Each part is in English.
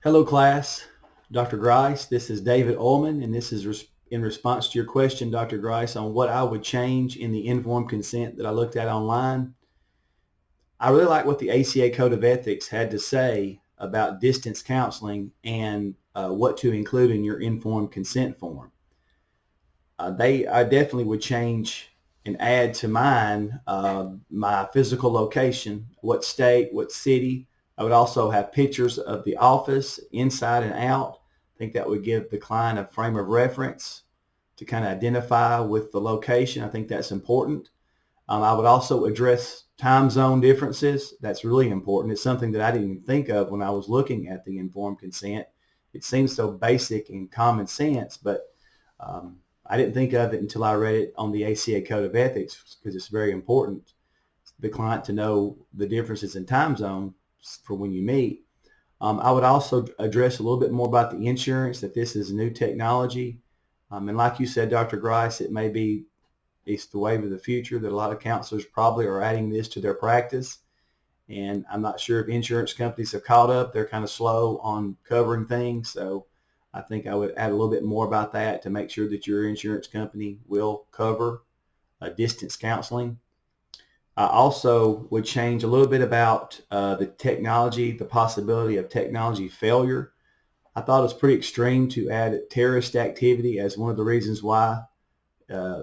Hello class, Dr. Grice. This is David Ullman, and this is in response to your question, Dr. Grice, on what I would change in the informed consent that I looked at online. I really like what the ACA Code of Ethics had to say about distance counseling and what to include in your informed consent form. I definitely would change and add to mine my physical location, what state, what city. I would also have pictures of the office inside and out. I think that would give the client a frame of reference to kind of identify with the location. I think that's important. I would also address time zone differences. That's really important. It's something that I didn't even think of when I was looking at the informed consent. It seems so basic and common sense, but I didn't think of it until I read it on the ACA Code of Ethics, because it's very important the client to know the differences in time zone for when you meet. I would also address a little bit more about the insurance, that this is new technology. And like you said, Dr. Grice, it's the wave of the future, that a lot of counselors probably are adding this to their practice. And I'm not sure if insurance companies have caught up. They're kind of slow on covering things. So I think I would add a little bit more about that to make sure that your insurance company will cover distance counseling. I also would change a little bit about the technology, the possibility of technology failure. I thought it was pretty extreme to add terrorist activity as one of the reasons why uh,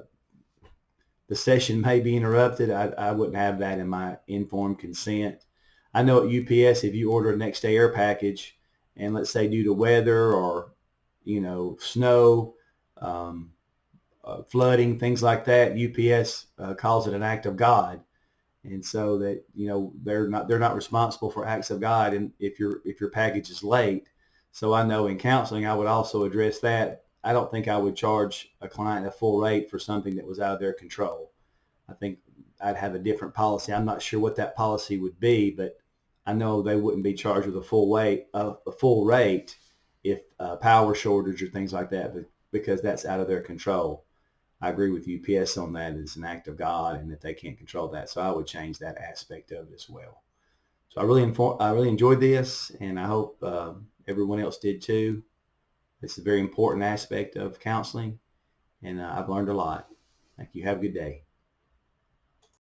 the session may be interrupted. I wouldn't have that in my informed consent. I know at UPS, if you order a next day air package, and let's say due to weather or snow, um, flooding, things like that, UPS calls it an act of God, and so that they're not responsible for acts of God, and if your package is late. So I know in counseling, I would also address that. I don't think I would charge a client a full rate for something that was out of their control. I think I'd have a different policy. I'm not sure what that policy would be, but I know they wouldn't be charged with a full rate if power shortage or things like that, but because that's out of their control. I agree with UPS on that. It's an act of God, and that they can't control that. So I would change that aspect of it as well. So I really enjoyed this, and I hope everyone else did too. It's a very important aspect of counseling, and I've learned a lot. Thank you. Have a good day.